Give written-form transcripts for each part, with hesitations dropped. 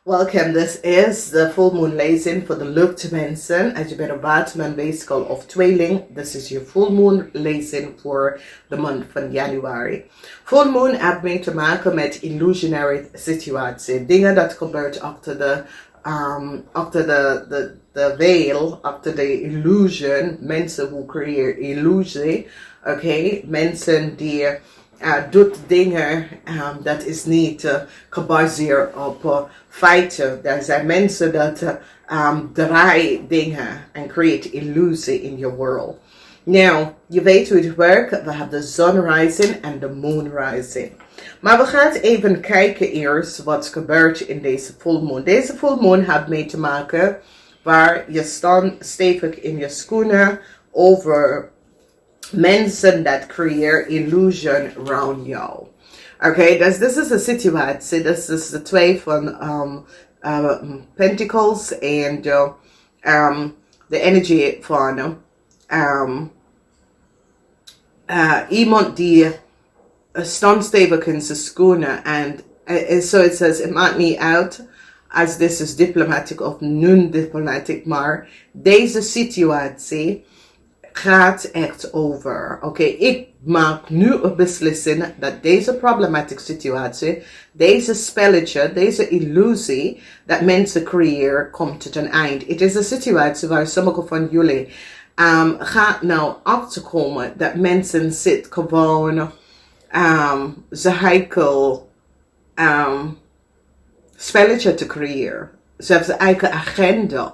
Welcome, this is the full moon lezing voor de lucht mensen. Als je bent een waterman weegschaal of tweeling, this is your full moon lezing voor de maand van januari. Full moon heeft mee te maken met illusionary situatie. Dingen dat gebeurt achter de veil, achter de illusion. Mensen die creëren illusie. Oké, mensen die doet dingen dat is niet gebaseerd op feiten. Er zijn mensen dat draaien dingen en creëren illusie in je world. Nou, je weet hoe het werkt. We hebben de sun rising en de moon rising. Maar we gaan even kijken eerst wat gebeurt in deze full moon. Deze full moon heeft mee te maken waar je staat stevig in je schoenen over mensen dat creëren illusion rond jou. Oké, dus dit is de situatie. Dit is de twee van Pentacles en de energie van iemand die staat stevig in zijn schoenen. En so it says, it maakt niet uit als dit is diplomatiek of non-diplomatiek, maar deze situatie gaat echt over. Oké, ik maak nu een beslissing dat deze problematische situatie, deze spelletje, deze illusie dat mensen creëren, komt tot een eind. Het is een situatie waar sommige van jullie gaat nou achterkomen dat mensen zitten gewoon ze heikel spelletje te creëren. Ze hebben zijn eigen agenda.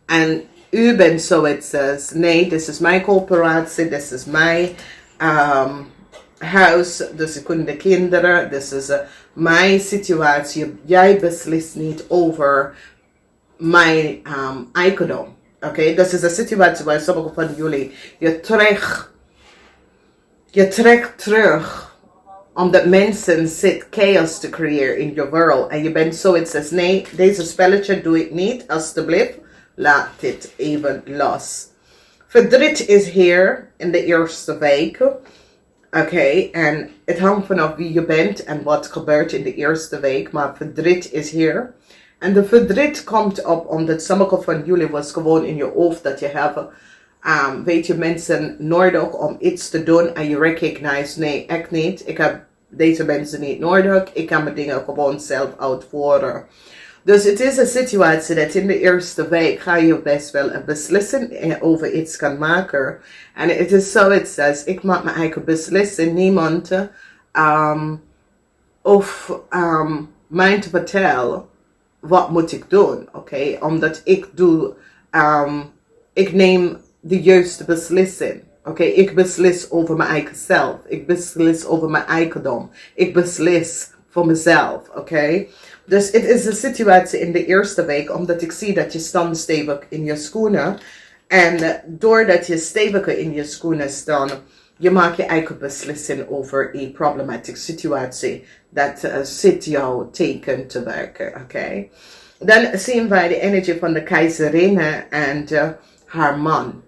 En u bent zoiets als, nee, dit is mijn corporatie, dit is mijn huis, dus ik kun de kinderen, dit is mijn situatie. Jij beslist niet over mijn eigendom. Oké, dat is een situatie waar sommige van jullie je trekt terug omdat mensen zitten chaos te creëren in je wereld. En je bent zoiets als, nee, deze spelletje doe ik niet, alsjeblieft. Laat dit even los. Verdriet is hier in de eerste week. Oké, en het hangt vanaf wie je bent en wat gebeurt in de eerste week. Maar verdriet is hier. En de verdriet komt op omdat sommige van jullie was gewoon in je hoofd dat je hebt. Weet je, mensen nodig om iets te doen en je recognize, nee, echt niet. Ik heb deze mensen niet nodig. Ik kan mijn dingen gewoon zelf uitvoeren. Dus het is een situatie dat in de eerste week ga je best wel een beslissing over iets kan maken. En het is zoiets als, ik maak mijn eigen beslissing. Niemand mij te vertellen, wat moet ik doen? Oké, omdat ik doe, ik neem de juiste beslissing. Oké, ik beslis over mijn eigen zelf. Ik beslis over mijn eigendom. Ik beslis voor mezelf. Oké. Dus het is een situatie in de eerste week, omdat ik zie dat je staat stevig in je schoenen. En doordat je steviger in je schoenen staat, je maakt je eigen beslissing over een problematische situatie. Dat zit jou tegen te werken. Oké. Dan zien wij de energie van de keizerinne en haar man.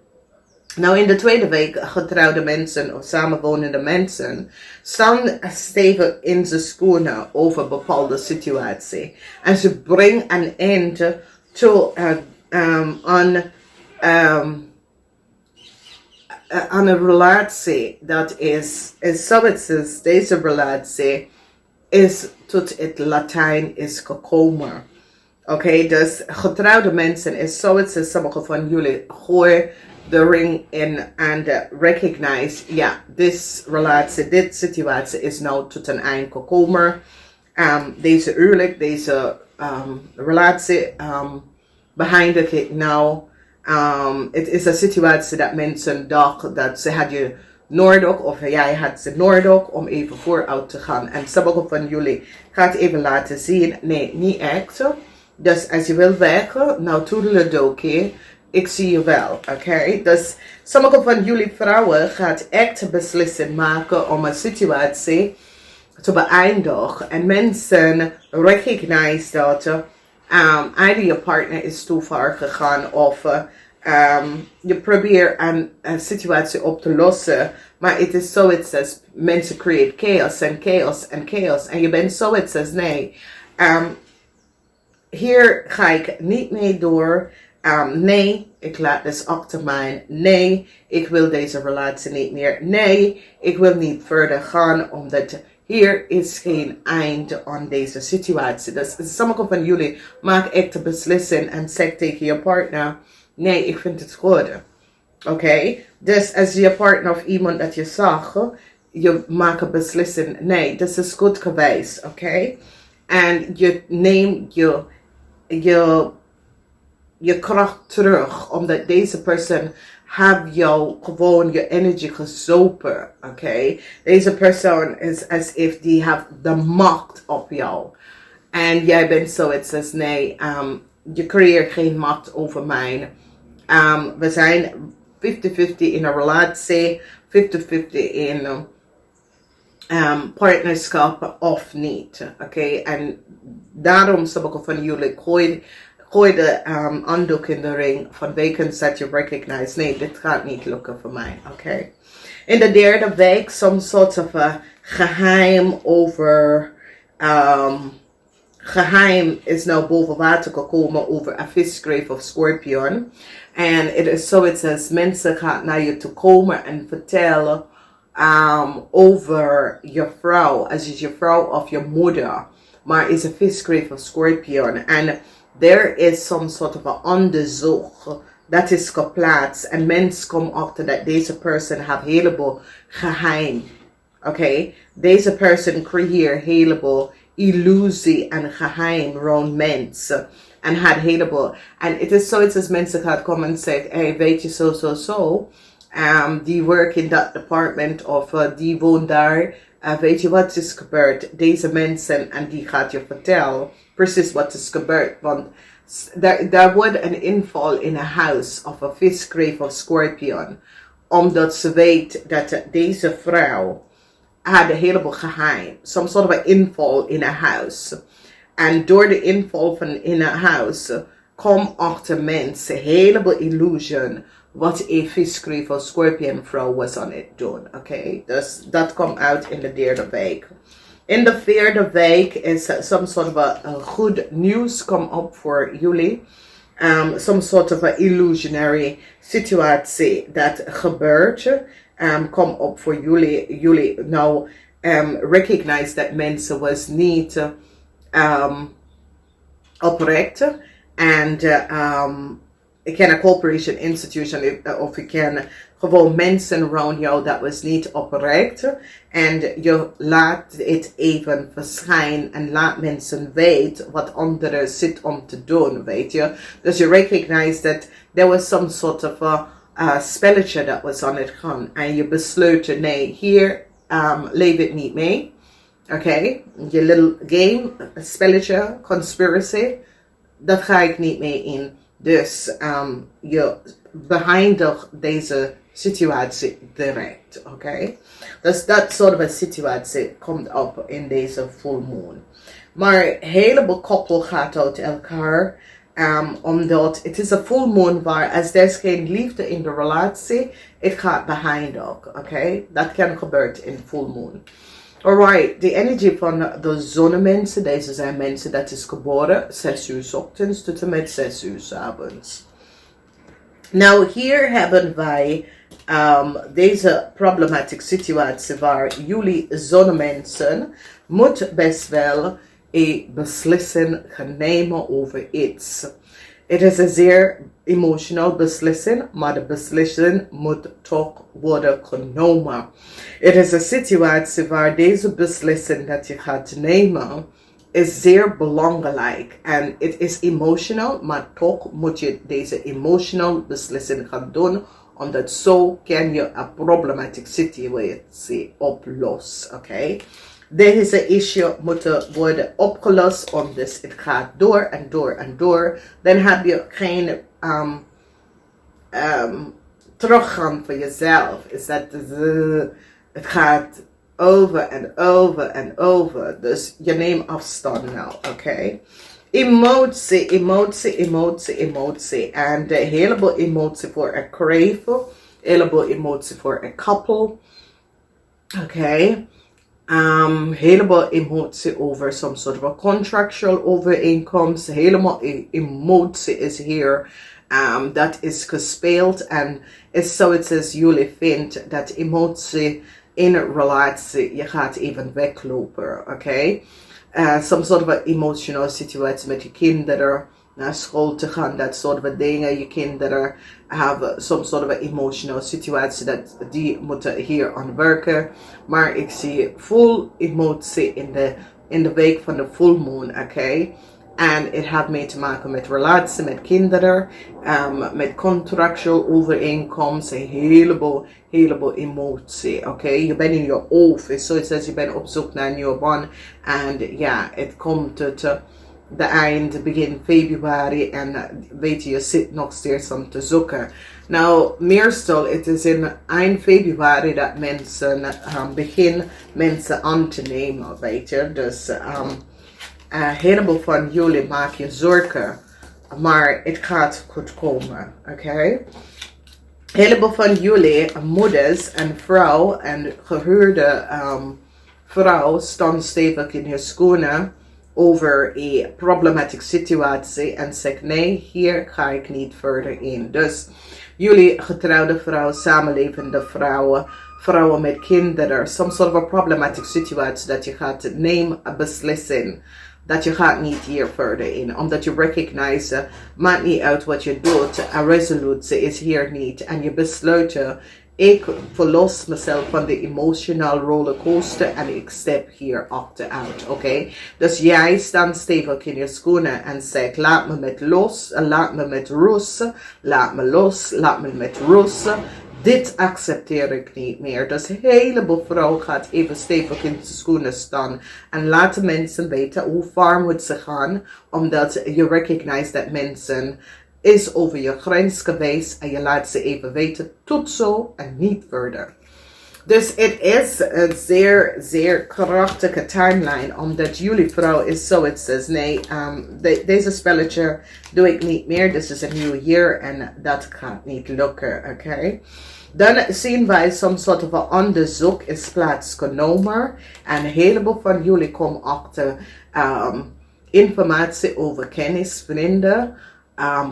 Nou, in de tweede week, getrouwde mensen of samenwonende mensen staan stevig in zijn schoenen over een bepaalde situatie. En ze brengen een eind aan een relatie dat is zoiets als deze relatie is tot het Latijn is gekomen. Oké, dus getrouwde mensen is zoiets als sommige van jullie gooien de ring in en recognize, ja, deze relatie, dit situatie is nou tot een eind gekomen. Deze huwelijk, deze relatie beëindig ik nou. Het is een situatie dat mensen dachten dat ze had je nodig of jij had ze nodig om even vooruit te gaan. En sommige van jullie gaat even laten zien, nee, niet echt. Dus als je wil werken, nou toedeledokie. Ik zie je wel, oké? Dus sommige van jullie vrouwen gaat echt beslissing maken om een situatie te beëindigen. En mensen recognize dat either je partner is too far gegaan of je probeert een situatie op te lossen. Maar het is zoiets als mensen creëren chaos en chaos en chaos. En je bent zoiets als nee. hier ga ik niet mee door. Nee, ik laat dus achter mij. Nee, ik wil deze relatie niet meer. Nee, ik wil niet verder gaan, omdat hier is geen einde aan deze situatie. Dus sommige van jullie maken echt de beslissing en zeg tegen je partner, nee, ik vind het goed. Oké? Dus als je partner of iemand dat je zag, je maakt een beslissing, nee, dat is goed geweest. Oké? En je neemt je kracht terug, omdat deze persoon heeft jou gewoon je energie gezopen. Oké? Deze persoon is alsof die heeft de macht op jou. En jij bent zoiets als nee, je creëert geen macht over mij. We zijn 50-50 in een relatie, 50-50 in partnerschap of niet. Oké? En daarom sommige van jullie gooi de handdoek in de ring van wekens dat je recognize, nee, dit gaat niet lukken voor mij. Oké? In de derde week, some sort of a geheim over geheim is nou boven water gekomen over een visgreep of scorpion. En het is zoiets als mensen gaan naar je toe komen en vertellen over je vrouw. Als het je vrouw of je moeder. Maar is een visgreep of scorpion. En there is some sort of een onderzoek dat is geplaatst. En mensen komen achter dat deze persoon heeft een heleboel geheim. Oké? Deze persoon creëert een heleboel illusie en geheim rond mensen. En had heleboel. En het is zoiets als mensen gaan komen en zeggen, hey, weet je zo. Die werkt in dat department of die woont daar. Weet je wat is gebeurd? Deze mensen en die gaat je vertellen precies wat is gebeurd. Want daar wordt een inval in een huis of een visgreep of scorpion. Omdat ze weet dat deze vrouw had een heleboel geheim. Some sort of inval in een huis. En door de inval van in een huis komt achter mensen een heleboel illusion wat een visgreep of scorpion vrouw was aan het doen. Oké? Dus dat komt uit in de derde week. In de vierde week is some sort of a good news come up voor jullie. Some sort of a illusionary situatie dat gebeurt. Come up voor jullie. Jullie nou recognize dat mensen was niet oprecht. En ik ken een corporation institution of ik ken gewoon mensen around jou dat was niet oprecht. En je laat het even verschijnen en laat mensen weten wat anderen zit om te doen, weet je. Dus je recognize that there was some sort of a spelletje dat was aan het gaan. En je besloot, nee, hier leef ik niet mee. Oké, je little game, spelletje, conspiracy, dat ga ik niet mee in. Dus je beëindigt deze situatie direct. Oké, dus dat soort van situatie komt op in deze full moon. Maar een heleboel koppel gaat uit elkaar. Omdat het is een full moon waar als er is geen liefde in de relatie, het gaat beëindigen. Oké, dat kan gebeuren in full moon. Alright, de energie van de zonnemensen, deze zijn mensen dat is geboren 6 uur 's ochtends tot en met 6 uur 's avonds. Nou, hier hebben wij deze problematische situatie waar jullie zonnemensen moet best wel een beslissing gaan nemen over iets. Het is een zeer emotional beslissing, maar de beslissing moet toch worden genomen. Het is een situatie waar deze beslissing dat je gaat nemen is zeer belangrijk. En het is emotional, maar toch moet je deze emotional beslissing gaan doen, omdat zo kan je een problematische situatie oplossen. Oké? Deze issue moet worden opgelost, omdat het gaat door en door en door. Dan heb je geen teruggang voor jezelf. Is dat het gaat over en over en over. Dus je neemt afstand nou, oké? Emotie. En een heleboel emotie voor een crave. Een heleboel emotie voor een couple. Oké? Helemaal emotie over some sort of a contractual overeenkomst. Helemaal emotie is hier. Dat is gespeeld. En is zo het is, jullie vindt dat emotie in een relatie, je gaat even weglopen, oké? Some sort of a emotional situatie met je kinderen, naar school te gaan, dat soort van dingen. Je kinderen hebben some sort of a emotional situatie dat die moeten hier aan werken. Maar ik zie full emotie in de week van de full moon, oké? En het heeft mee te maken met relatie, met kinderen, met contractual overeenkomsten, een heleboel emotie, oké? Je bent in je hoofd, zoals je bent op zoek naar een nieuwe baan. En ja, het komt tot de eind, begin februari en weet je zit nog steeds om te zoeken. Nou, meestal, het is in eind februari dat mensen beginnen mensen aan te nemen, weet je. Dus een heleboel van jullie maak je zorgen, maar het gaat goed komen, oké? Een heleboel van jullie, moeders en vrouw en gehuurde vrouw, staan stevig in hun schoenen over een problematische situatie en zegt nee, hier ga ik niet verder in. Dus jullie getrouwde vrouwen, samenlevende vrouwen, vrouwen met kinderen, some sort of a problematic situatie dat je gaat nemen een beslissing. Dat je gaat niet hier verder in. Omdat je recognize, maakt niet uit wat je doet. Een resolutie is hier niet. En je besluit, ik verlos mezelf van de emotional rollercoaster en ik step hier achteruit, oké? Dus jij staat stevig in je schoenen en zegt, laat me met los, laat me met rust, laat me los, laat me met rust. Dit accepteer ik niet meer. Dus een heleboel vrouwen gaat even stevig in de schoenen staan. En laten mensen weten hoe ver moet ze gaan. Omdat je recognize dat mensen is over je grens geweest. En je laat ze even weten tot zo en niet verder. Dus het is een zeer krachtige timeline. Omdat jullie vrouw is zo het is. Nee, deze spelletje doe ik niet meer. Dit is een nieuw jaar en dat gaat niet lukken, oké? Dan zien wij some sort of een onderzoek is plaatsgenomen. En een heleboel van jullie komen achter informatie over kennis, vrienden.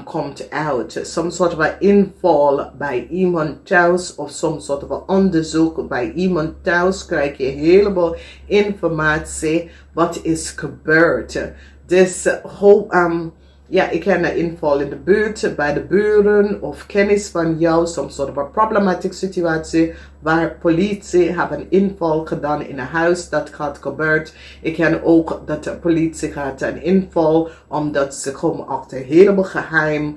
Komt uit. Some sort of een inval bij iemand thuis of some sort of een onderzoek bij iemand thuis krijg je een heleboel informatie wat is gebeurd. Dus ja, ik ken een inval in de buurt, bij de buren of kennis van jou, some sort of een problematische situatie waar politie hebben een inval gedaan in een huis dat gaat gebeurd. Ik ken ook dat de politie gaat een inval omdat ze komen achter een heleboel geheim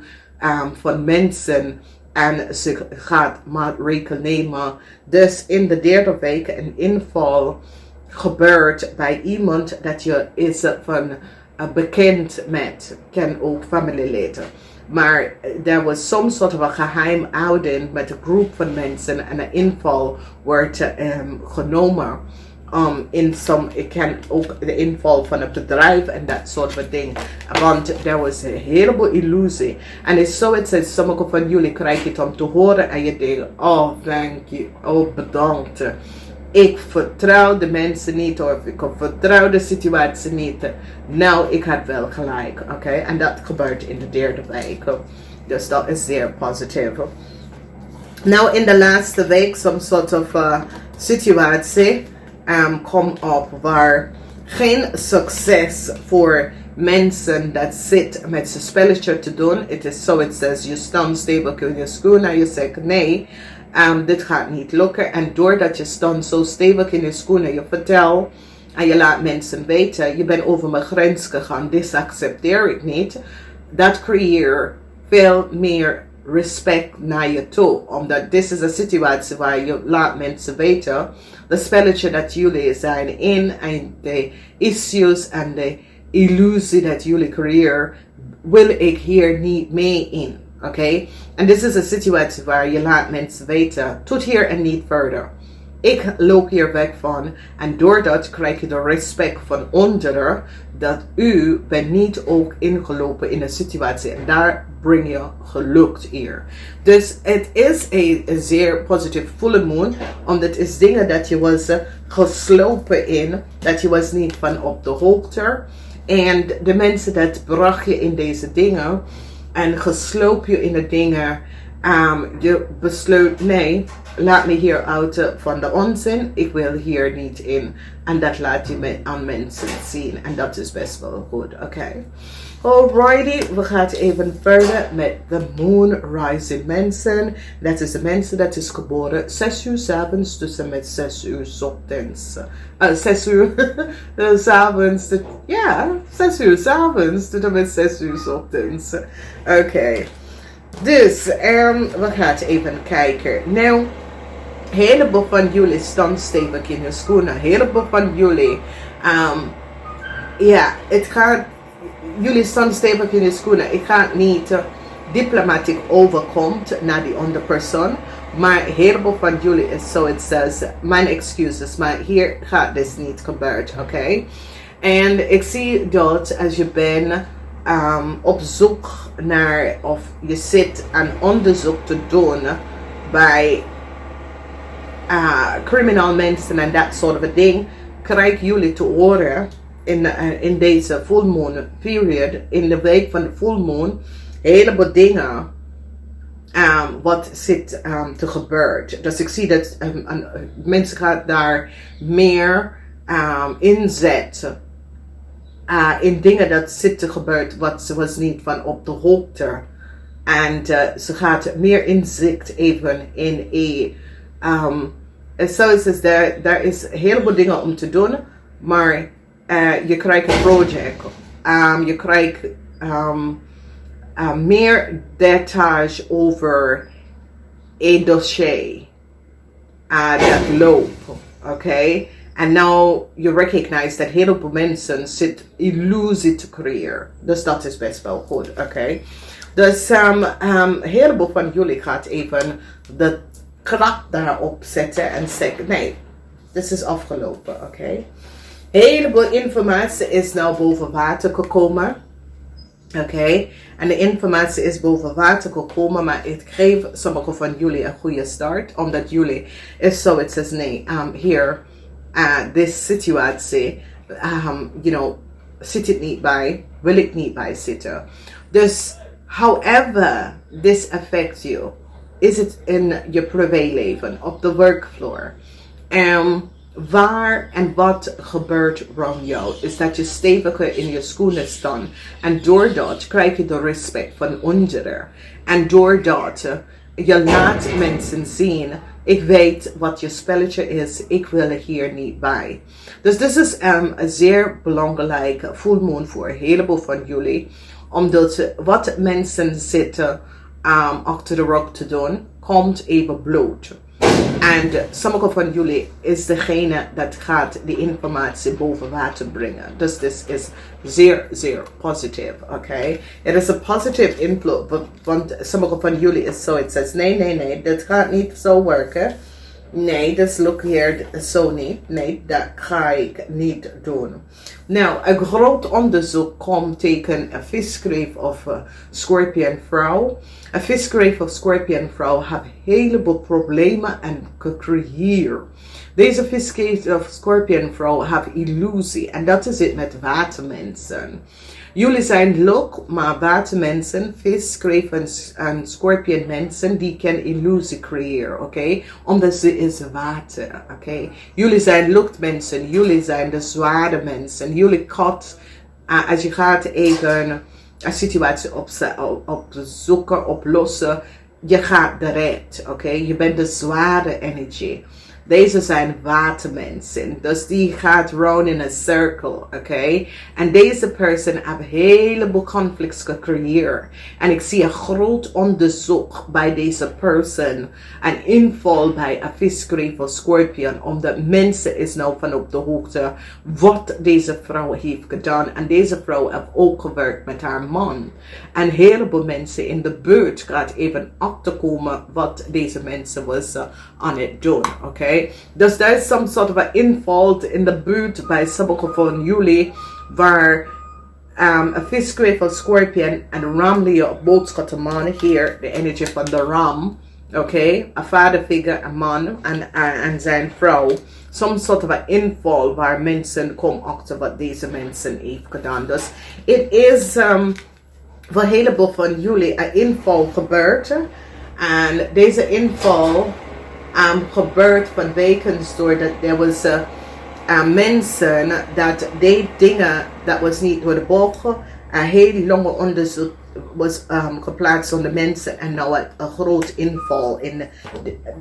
van mensen en ze gaat maatregelen nemen. Dus in de derde week een inval gebeurt bij iemand dat je is van bekend met, ken ook familieleden. Maar er was some sort of een geheimhouding met een groep van mensen en een inval wordt genomen. Ik ken ook de inval van het bedrijf en dat soort van ding. Want er was een heleboel illusie. En het is zo, het is, sommige van jullie krijgen het om te horen en je denkt, oh thank you, oh bedankt. Ik vertrouw de mensen niet of ik vertrouw de situatie niet. Nou, ik had wel gelijk, oké? En dat gebeurt in de derde week. Dus dat is zeer positief. Nou, in de laatste week, some sort of situatie komt op waar geen succes voor mensen dat zit met zijn spelletje te doen. Het is zo, het says, je staat stevig in je schoenen en je zegt nee. Dit gaat niet lukken. En doordat je staat zo stevig in je schoenen, je vertelt en je laat mensen weten, je bent over mijn grens gegaan, dit accepteer ik niet. Dat creëert veel meer respect naar je toe. Omdat dit is een situatie waar je laat mensen weten, de spelletje dat jullie zijn in en de issues en de illusie dat jullie creëren, wil ik hier niet mee in. Oké? En dit is een situatie waar je laat mensen weten, tot hier en niet verder. Ik loop hier weg van en doordat krijg je de respect van onderen dat u bent niet ook ingelopen in een situatie en daar breng je geluk hier. Dus het is een zeer positief volle moon, omdat het is dingen dat je was geslopen in, dat je was niet van op de hoogte. En de mensen dat bracht je in deze dingen en gesloop je in de dingen. Je besluit, nee, laat me hier uit van de onzin. Ik wil hier niet in. En dat laat je aan mensen zien. En dat is best wel goed, oké. Alrighty, we gaan even verder met de Moon Rising mensen. Dat is de mensen dat is geboren 6 uur 's avonds tussen met 6 uur 's ochtends. 6 uur 's avonds. Ja, 6 uur 's avonds tot en met 6 uur 's ochtends. Oké. Dus, we gaan even kijken. Nou, een heleboel van jullie staan stevig in je schoenen. Een heleboel van jullie, ja, het gaat, jullie staan stevig in je schoenen. Ik ga niet diplomatiek overkomt naar die andere persoon. Maar een heleboel van jullie is zoiets als, mijn excuses, maar hier gaat dit niet gebeuren, oké? En ik zie dat als je bent op zoek naar, of je zit aan onderzoek te doen bij criminal mensen en dat soort van ding, krijgen jullie te horen in deze full moon period, in de week van de full moon, heleboel dingen wat zit te gebeuren. Dus ik zie dat mensen gaan daar meer inzetten. In dingen dat zitten gebeurt wat ze was niet van op de hoogte. En ze gaat meer inzicht even in zoals is daar is een heleboel dingen om te doen. Maar je krijgt een project. Je krijgt meer details over een dossier. Dat loopt. Oké. En nou, je recognize dat heel veel mensen zitten illusie te creëren. Dus dat is best wel goed, oké. Dus heel veel van jullie gaat even de kracht daarop zetten en zeggen, nee, dit is afgelopen, oké. Heleboel informatie is nou boven water gekomen. Oké, en de informatie is boven water gekomen, maar ik geef sommige van jullie een goede start, omdat jullie is zoiets als, nee, hier, deze situatie, zit het niet bij, wil ik niet bij zitten. Dus, however this affects you, is het in je privéleven, op de werkvloer, waar en wat gebeurt rond jou, is dat je steviger in je schoenen staat. En doordat krijg je de respect van anderen. En doordat je laat mensen zien, ik weet wat je spelletje is, ik wil er hier niet bij. Dus dit is een zeer belangrijke full moon voor een heleboel van jullie. Omdat wat mensen zitten achter de rug te doen, komt even bloot. En sommige van jullie is degene dat gaat die informatie boven water brengen. Dus dit is zeer, zeer positief, oké? Het is een positieve invloed, want sommige van jullie is zoiets als, nee, dit gaat niet zo werken. Nee, dus look hier zo niet. Nee, dat ga ik niet doen. Nou, een groot onderzoek komt tegen een visgreep of scorpion vrouw. Een visgreep of scorpion vrouw heeft een heleboel problemen en gecreëerd. Deze visgreep of scorpion vrouw heeft illusie en dat is het met watermensen. Jullie zijn leuk, maar watermensen, visgreep en scorpion mensen, die kunnen illusie creëren, oké? Omdat ze is water, oké? Jullie zijn luchtmensen, jullie zijn de zware mensen. Jullie kat, als je gaat even een situatie opzoeken, oplossen, je gaat direct, oké? Je bent de zware energie. Deze zijn watermensen. Dus die gaat rond in een cirkel. Oké. En deze persoon heeft een heleboel conflicts gecreëerd. En ik zie een groot onderzoek bij deze persoon. Een inval bij een visgreep of scorpion. Omdat mensen is nou van op de hoogte wat deze vrouw heeft gedaan. En deze vrouw heeft ook gewerkt met haar man. En een heleboel mensen in de buurt gaat even achterkomen wat deze mensen was aan het doen. Oké. Okay, dus daar is some sort of an inval in de buurt bij sommige van jullie waar een visgreep van Scorpion en ram die op boodschappen man hier, de energie van de ram. Oké, een vaderfiguur, een man en zijn vrouw. Some sort of an inval waar mensen komen achter wat deze mensen heeft gedaan. Dus het is voor een heleboel van jullie een inval gebeurd. En deze inval gebeurt vanwege doordat er was mensen dat deed dingen dat was niet door de bogen. Een heel lange onderzoek was geplaatst onder mensen en nou een groot inval in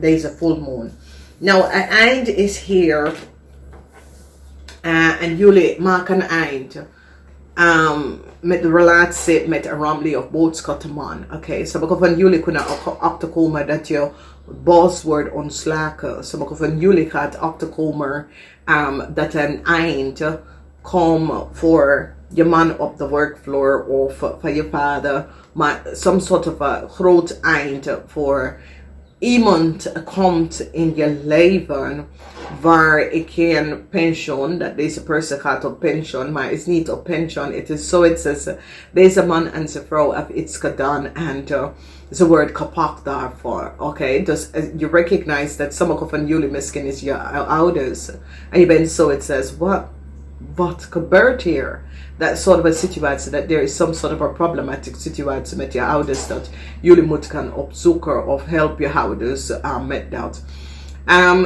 deze volmoon. Nou, het eind is hier en jullie maken een eind met de relatie met een ramlie of boodschappenman. Oké, sommige van jullie kunnen ook achterkomen dat je boos wordt ontslagen. Sommige van jullie gaat achterkomen dat een eind komt voor je man op de workvloer of van je vader, maar some sort of a groot eind voor iemand komt in je leven waar ik geen pensioen, dat deze persoon gaat op pensioen, maar is niet op pensioen. Het is zoiets als deze man en zijn vrouw hebben iets gedaan en ze wordt kapot daarvoor. Oké, dus je recognize dat sommige van jullie misschien is je ouders en je bent zoiets als wat gebeurt hier? Dat soort van situatie, dat there is some sort of a problematic situatie met je ouders, dat jullie moeten gaan opzoeken of help je ouders met dat.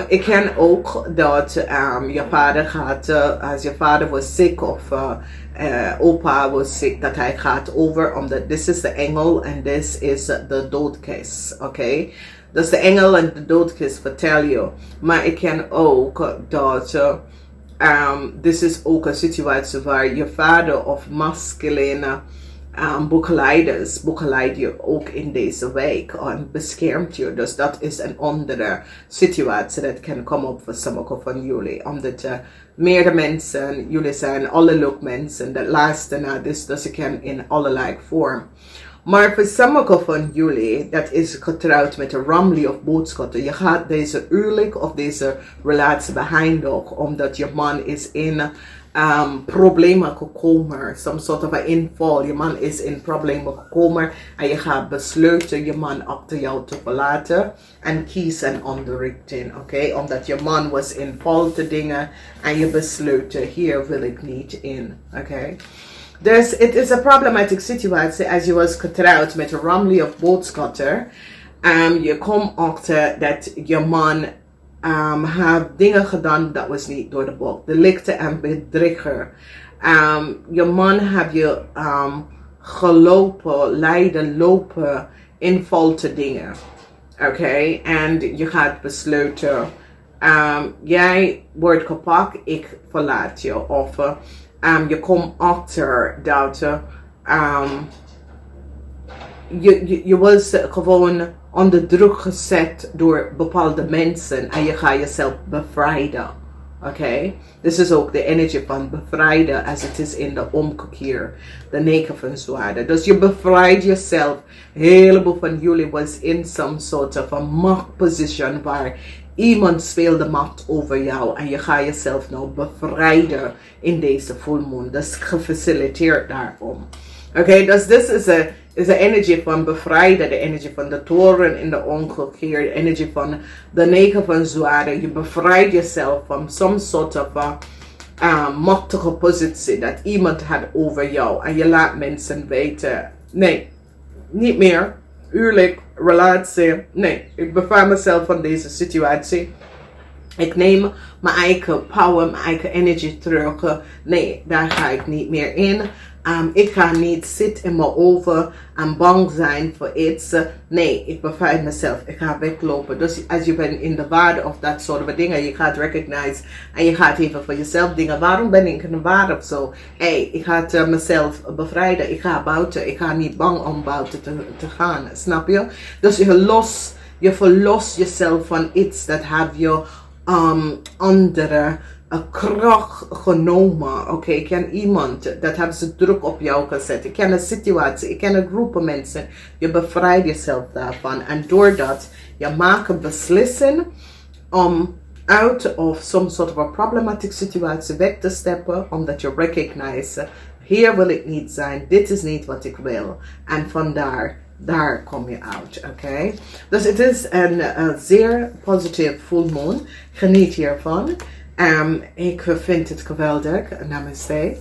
Ik ken ook dat je vader gaat, als je vader was ziek of opa was ziek, dat hij gaat over, omdat dit is de engel en dit is de doodkist. Oké? Dus de engel en de doodkist vertel je. Maar ik ken ook dat dit is ook een situatie waar je vader of masculine begeleid je ook in deze week en beschermt je. Dus dat is een andere situatie dat kan komen op voor sommige van jullie. Omdat meerdere mensen, jullie zijn alle leuk mensen, dat luisteren naar dus ze kan in allerlei vorm. Maar voor sommige van jullie, dat is getrouwd met een ramlie of boodschappen. Je gaat deze huwelijk of deze relatie beëindigen omdat je man is in problemen gekomen. Some sort of an inval. Je man is in problemen gekomen en je gaat besluiten je man achter jou te verlaten en kies een andere richting. Oké? Omdat je man was in foute dingen en je besluit hier wil ik niet in. Oké? Dus het is een problematic situatie als je was getrouwd met een ramlie of boodschatter. Je komt achter dat je man heeft dingen gedaan dat was niet door de boek. De lichte en bedrieger. Je man heeft je gelopen, leiden lopen in foute dingen. Oké? En je gaat besluiten, jij wordt gepakt, ik verlaat je. Of je komt achter dat je was gewoon onder druk gezet door bepaalde mensen en je gaat jezelf bevrijden. Oké? Dit is ook de energie van bevrijden als het is in de omkeer. De 9 van zwaarden. Dus je bevrijdt jezelf. Een heleboel van jullie was in some sort of a machtposition waar iemand speelde macht over jou en je gaat jezelf nou bevrijden in deze volmoon. Dat is gefaciliteerd daarom. Oké, dus dit is de energie van bevrijden, de energie van de toren in de omgekeerde, de energie van de 9 van zwaarden. Je bevrijdt jezelf van some sort of machtige positie dat iemand had over jou en je laat mensen weten, nee, niet meer. Huwelijk, relatie, nee, ik bevrijd mezelf van deze situatie. Ik neem mijn eigen power, mijn eigen energie terug. Nee, daar ga ik niet meer in. Ik ga niet zitten in mijn oven en bang zijn voor iets. Nee, ik bevrijd mezelf. Ik ga weglopen. Dus als je bent in de waarde of dat soort van dingen, je gaat recognize en je gaat even voor jezelf dingen. Waarom ben ik in de waarde of zo? Hey, ik ga mezelf bevrijden. Ik ga buiten. Ik ga niet bang om buiten te gaan. Snap je? Dus je verlost jezelf van iets dat heb je andere kracht genomen. Oké, ik ken iemand, dat hebben ze druk op jou gezet. Ik ken een situatie, ik ken een groep mensen. Je bevrijdt jezelf daarvan. En doordat je maakt een beslissing om out of some sort of a problematic situatie weg te stappen, omdat je recognize, hier wil ik niet zijn, dit is niet wat ik wil. En vandaar, daar kom je uit, oké? Dus het is een zeer positief full moon. Geniet hiervan. Ik vind het geweldig. Namaste.